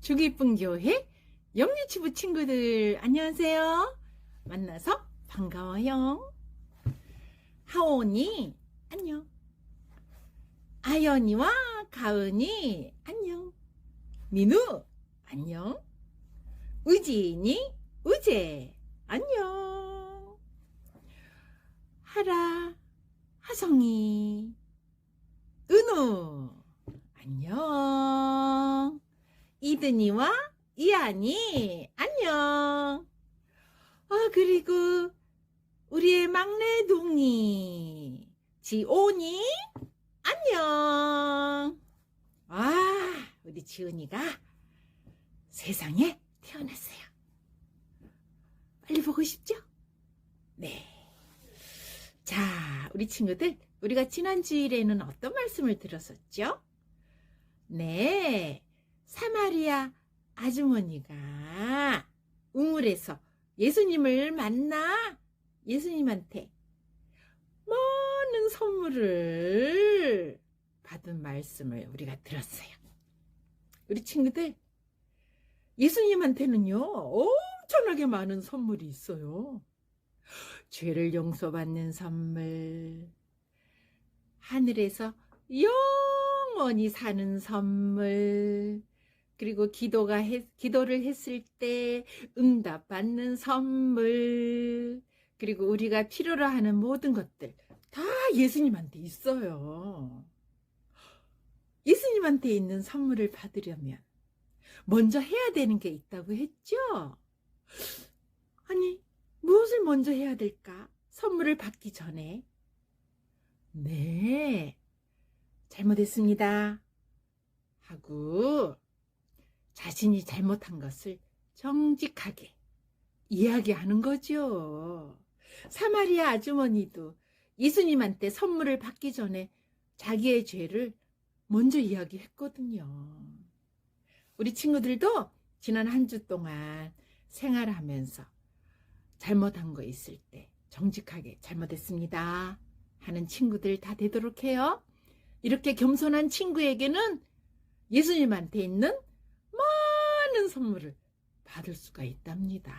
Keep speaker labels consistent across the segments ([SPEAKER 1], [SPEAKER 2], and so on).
[SPEAKER 1] 주기 이쁜 교회 영유치부 친구들 안녕하세요. 만나서 반가워요. 하온이 안녕. 아연이와 가은이 안녕. 민우 안녕. 우진이 우재 안녕. 하라 하성이 은우 안녕. 이든이와 이한이 안녕. 그리고 우리의 막내 동이 지온이 안녕. 우리 지온이가 세상에 태어났어요. 빨리 보고 싶죠? 네. 자, 우리 친구들, 우리가 지난 주일에는 어떤 말씀을 들었었죠? 네. 사마리아 아주머니가 우물에서 예수님을 만나 예수님한테 많은 선물을 받은 말씀을 우리가 들었어요. 우리 친구들, 예수님한테는요, 엄청나게 많은 선물이 있어요. 죄를 용서받는 선물, 하늘에서 영원히 사는 선물, 그리고 기도를 했을 때 응답받는 선물, 그리고 우리가 필요로 하는 모든 것들 다 예수님한테 있어요. 예수님한테 있는 선물을 받으려면 먼저 해야 되는 게 있다고 했죠? 아니, 무엇을 먼저 해야 될까? 선물을 받기 전에. 네, 잘못했습니다 하고 자신이 잘못한 것을 정직하게 이야기하는 거죠. 사마리아 아주머니도 예수님한테 선물을 받기 전에 자기의 죄를 먼저 이야기했거든요. 우리 친구들도 지난 한 주 동안 생활하면서 잘못한 거 있을 때 정직하게 잘못했습니다 하는 친구들 다 되도록 해요. 이렇게 겸손한 친구에게는 예수님한테 있는 많은 선물을 받을 수가 있답니다.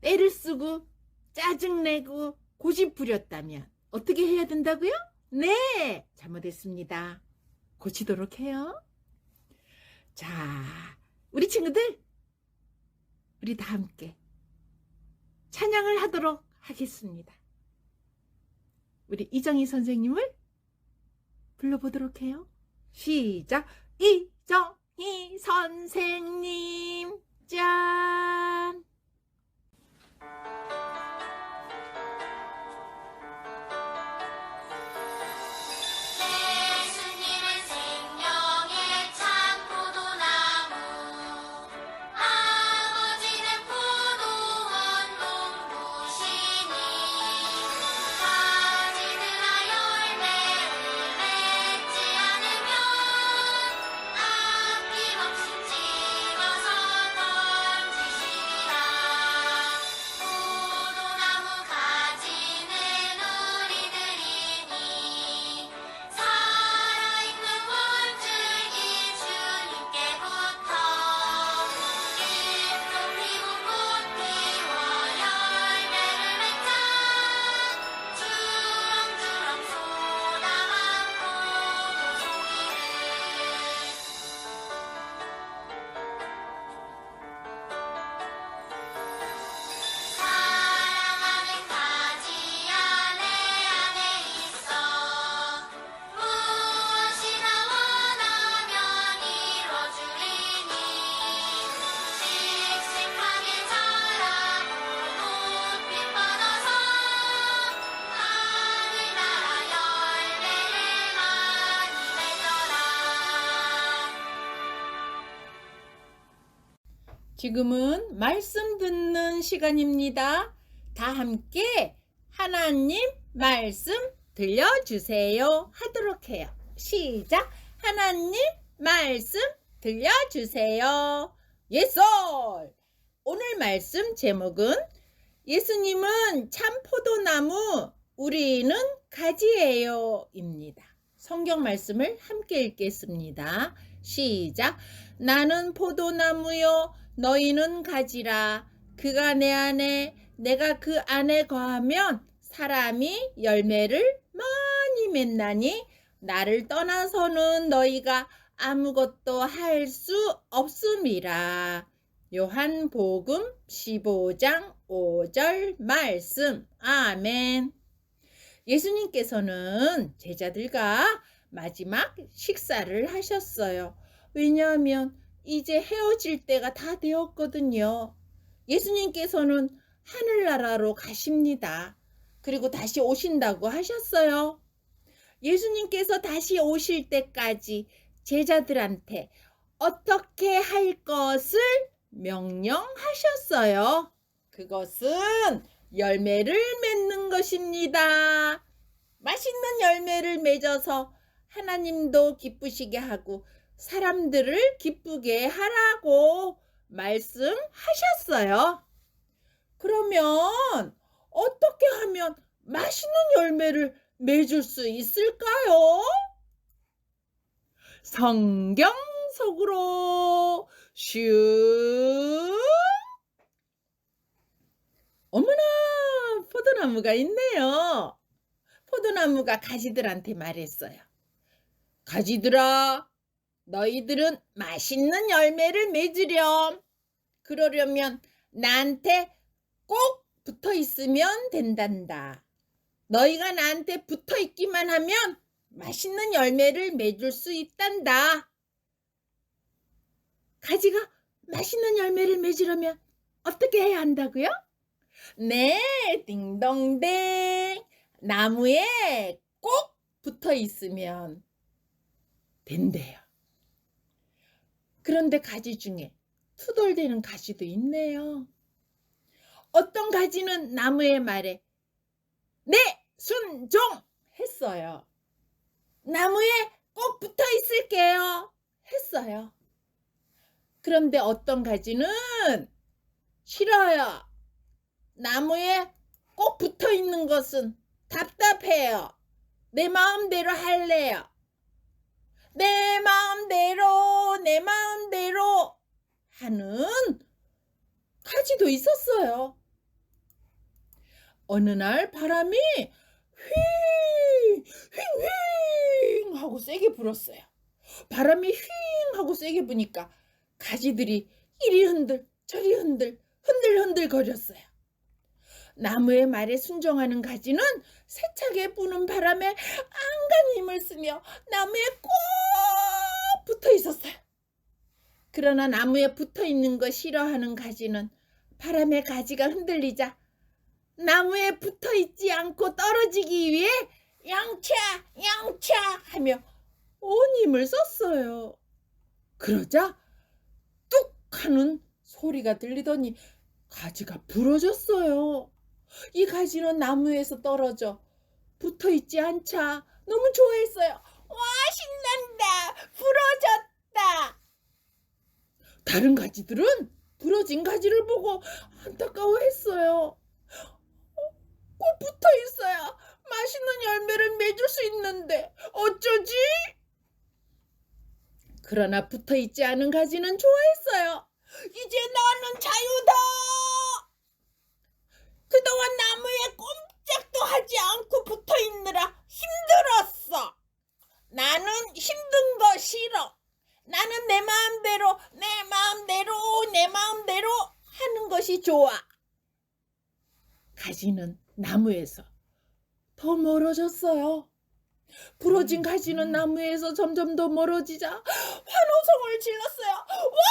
[SPEAKER 1] 때를 쓰고 짜증내고 고집 부렸다면 어떻게 해야 된다고요? 네, 잘못했습니다. 고치도록 해요. 자, 우리 친구들, 우리 다 함께 찬양을 하도록 하겠습니다. 우리 이정희 선생님을 불러보도록 해요. 시작! 이정희 선생님 짠! 지금은 말씀 듣는 시간입니다. 다 함께 하나님 말씀 들려주세요 하도록 해요. 시작! 하나님 말씀 들려주세요. 예솔! 오늘 말씀 제목은 예수님은 참 포도나무, 우리는 가지예요 입니다. 성경 말씀을 함께 읽겠습니다. 시작. 나는 포도나무요 너희는 가지라. 그가 내 안에 내가 그 안에 거하면 사람이 열매를 많이 맺나니 나를 떠나서는 너희가 아무것도 할 수 없음이라. 요한복음 15장 5절 말씀. 아멘. 예수님께서는 제자들과 마지막 식사를 하셨어요. 왜냐하면 이제 헤어질 때가 다 되었거든요. 예수님께서는 하늘나라로 가십니다. 그리고 다시 오신다고 하셨어요. 예수님께서 다시 오실 때까지 제자들한테 어떻게 할 것을 명령하셨어요. 그것은 열매를 맺는 것입니다. 맛있는 열매를 맺어서 하나님도 기쁘시게 하고 사람들을 기쁘게 하라고 말씀하셨어요. 그러면 어떻게 하면 맛있는 열매를 맺을 수 있을까요? 성경 속으로 슉. 어머나, 포도나무가 있네요. 포도나무가 가지들한테 말했어요. 가지들아, 너희들은 맛있는 열매를 맺으렴. 그러려면 나한테 꼭 붙어 있으면 된단다. 너희가 나한테 붙어 있기만 하면 맛있는 열매를 맺을 수 있단다. 가지가 맛있는 열매를 맺으려면 어떻게 해야 한다고요? 네, 딩동댕. 나무에 꼭 붙어 있으면 된대요. 그런데 가지 중에 투덜대는 가지도 있네요. 어떤 가지는 나무의 말에 네, 순종 했어요. 나무에 꼭 붙어 있을게요 했어요. 그런데 어떤 가지는 싫어요. 나무에 꼭 붙어 있는 것은 답답해요. 내 마음대로 할래요. 내 마음대로 하는 가지도 있었어요. 어느 날 바람이 휘 하고 세게 불었어요. 바람이 휘 하고 세게 부니까 가지들이 이리 흔들 저리 흔들 거렸어요. 나무의 말에 순종하는 가지는 세차게 부는 바람에 안간 힘을 쓰며 나무에 꼭 붙어 있었어요. 그러나 나무에 붙어 있는 거 싫어하는 가지는 바람에 가지가 흔들리자 나무에 붙어 있지 않고 떨어지기 위해 양차 하며 온 힘을 썼어요. 그러자 뚝 하는 소리가 들리더니 가지가 부러졌어요. 이 가지는 나무에서 떨어져 붙어 있지 않자 너무 좋아했어요. 와, 신난다. 부러졌다. 다른 가지들은 부러진 가지를 보고 안타까워했어요. 꼭 붙어 있어야 맛있는 열매를 맺을 수 있는데 어쩌지? 그러나 붙어 있지 않은 가지는 좋아했어요. 이제 나는 자유다. 그동안 나무에 꼼짝도 하지 않고 붙어 있느라 힘들었어. 나는 힘든 거 싫어. 나는 내 마음대로 하는 것이 좋아. 가지는 나무에서 더 멀어졌어요. 부러진 가지는 나무에서 점점 더 멀어지자 환호성을 질렀어요. 와,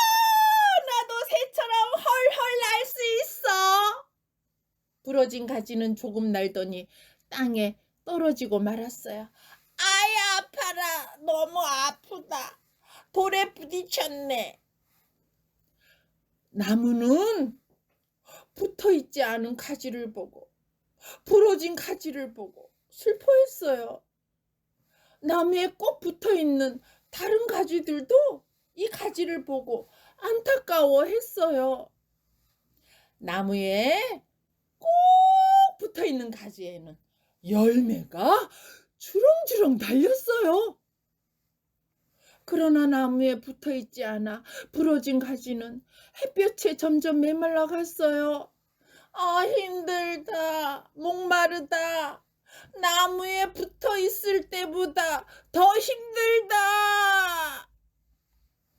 [SPEAKER 1] 나도 새처럼 헐헐 날 수 있어. 부러진 가지는 조금 날더니 땅에 떨어지고 말았어요. 아이, 아파라. 너무 아프다. 돌에 부딪혔네. 나무는 붙어있지 않은 가지를 보고 부러진 가지를 보고 슬퍼했어요. 나무에 꼭 붙어있는 다른 가지들도 이 가지를 보고 안타까워했어요. 나무에 꼭 붙어있는 가지에는 열매가 주렁주렁 달렸어요. 그러나 나무에 붙어 있지 않아 부러진 가지는 햇볕에 점점 메말라 갔어요. 아, 힘들다. 목마르다. 나무에 붙어 있을 때보다 더 힘들다.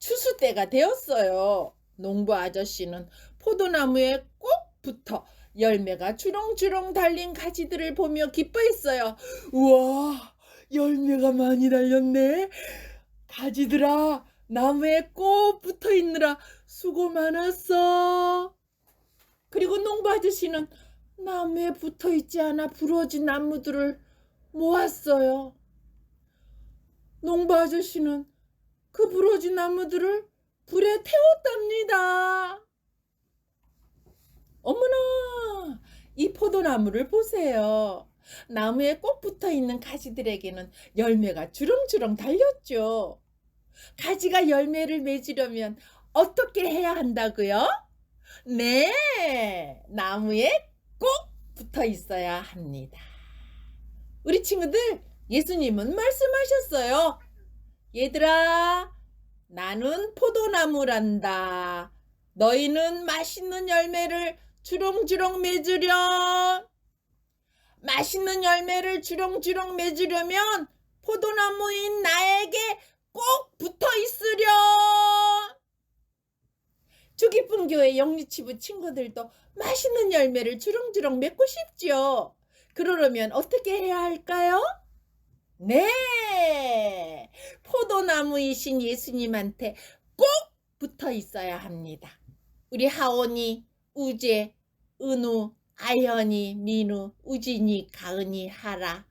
[SPEAKER 1] 추수 때가 되었어요. 농부 아저씨는 포도나무에 꼭 붙어 열매가 주렁주렁 달린 가지들을 보며 기뻐했어요. 우와, 열매가 많이 달렸네. 가지들아, 나무에 꼭 붙어 있느라 수고 많았어. 그리고 농부 아저씨는 나무에 붙어 있지 않아 부러진 나무들을 모았어요. 농부 아저씨는 그 부러진 나무들을 불에 태웠답니다. 어머나, 이 포도나무를 보세요. 나무에 꼭 붙어 있는 가지들에게는 열매가 주렁주렁 달렸죠. 가지가 열매를 맺으려면 어떻게 해야 한다고요? 네, 나무에 꼭 붙어 있어야 합니다. 우리 친구들, 예수님은 말씀하셨어요. 얘들아, 나는 포도나무란다. 너희는 맛있는 열매를 주렁주렁 맺으렴. 맛있는 열매를 주렁주렁 맺으려면 포도나무인 나에게 꼭 붙어 있으렴. 주기쁨 교회 영유치부 친구들도 맛있는 열매를 주렁주렁 맺고 싶죠. 그러려면 어떻게 해야 할까요? 네, 포도나무이신 예수님한테 꼭 붙어 있어야 합니다. 우리 하온이, 우재, 은우, 아현이, 민우, 우진이, 가은이, 하라,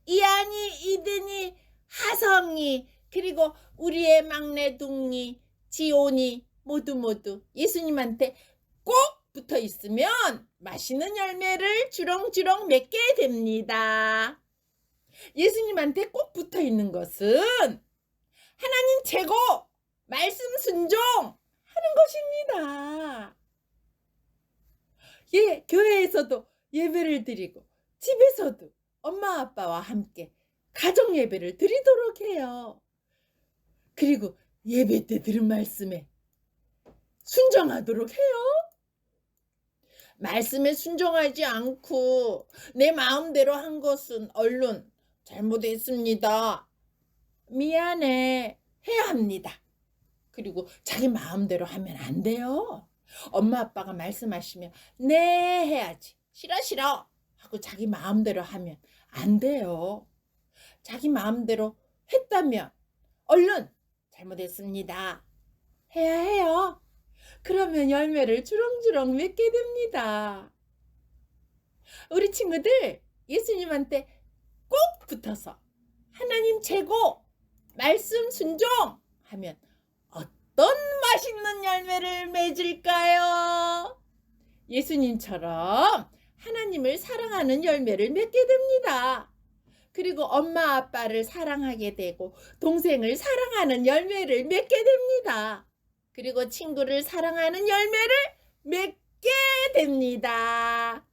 [SPEAKER 1] 이한이, 이든이, 하성이, 그리고 우리의 막내 둥이, 지온이 모두 예수님한테 꼭 붙어 있으면 맛있는 열매를 주렁주렁 맺게 됩니다. 예수님한테 꼭 붙어 있는 것은 하나님 최고, 말씀 순종하는 것입니다. 예, 교회에서도 예배를 드리고 집에서도 엄마 아빠와 함께 가정 예배를 드리도록 해요. 그리고 예배 때 들은 말씀에 순종하도록 해요. 말씀에 순종하지 않고 내 마음대로 한 것은 얼른 잘못했습니다. 미안해 해야 합니다. 그리고 자기 마음대로 하면 안 돼요. 엄마 아빠가 말씀하시면 네 해야지. 싫어 하고 자기 마음대로 하면 안 돼요. 자기 마음대로 했다면 얼른 잘못했습니다 해야 해요. 그러면 열매를 주렁주렁 맺게 됩니다. 우리 친구들, 예수님한테 꼭 붙어서 하나님 최고, 말씀 순종하면 어떤 맛있는 열매를 맺을까요? 예수님처럼 하나님을 사랑하는 열매를 맺게 됩니다. 그리고 엄마 아빠를 사랑하게 되고 동생을 사랑하는 열매를 맺게 됩니다. 그리고 친구를 사랑하는 열매를 맺게 됩니다.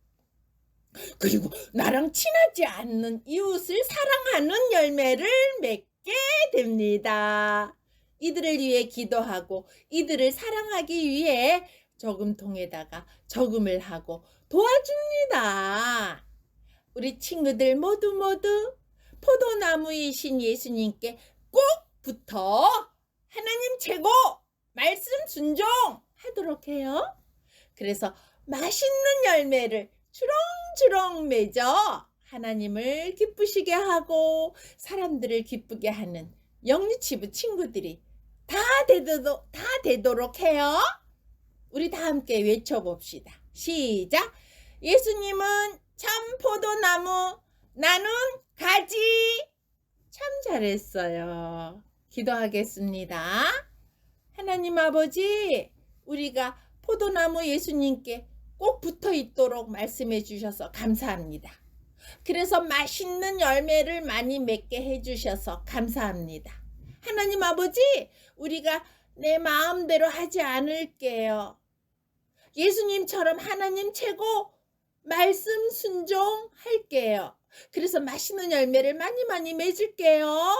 [SPEAKER 1] 그리고 나랑 친하지 않는 이웃을 사랑하는 열매를 맺게 됩니다. 이들을 위해 기도하고 이들을 사랑하기 위해 저금통에다가 저금을 하고 도와줍니다. 우리 친구들 모두 포도나무이신 예수님께 꼭 붙어 하나님 최고, 말씀 순종하도록 해요. 그래서 맛있는 열매를 주렁주렁 맺어 하나님을 기쁘시게 하고 사람들을 기쁘게 하는 영유치부 친구들이 다 되도록 해요. 우리 다 함께 외쳐봅시다. 시작! 예수님은 참 포도나무, 나는 가지. 참 잘했어요. 기도하겠습니다. 하나님 아버지, 우리가 포도나무 예수님께 꼭 붙어 있도록 말씀해 주셔서 감사합니다. 그래서 맛있는 열매를 많이 맺게 해주셔서 감사합니다. 하나님 아버지, 우리가 내 마음대로 하지 않을게요. 예수님처럼 하나님 최고, 말씀 순종할게요. 그래서 맛있는 열매를 많이 맺을게요.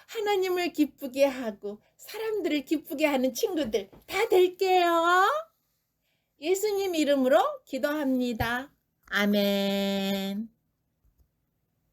[SPEAKER 1] 하나님을 기쁘게 하고 사람들을 기쁘게 하는 친구들 다 될게요. 예수님 이름으로 기도합니다. 아멘.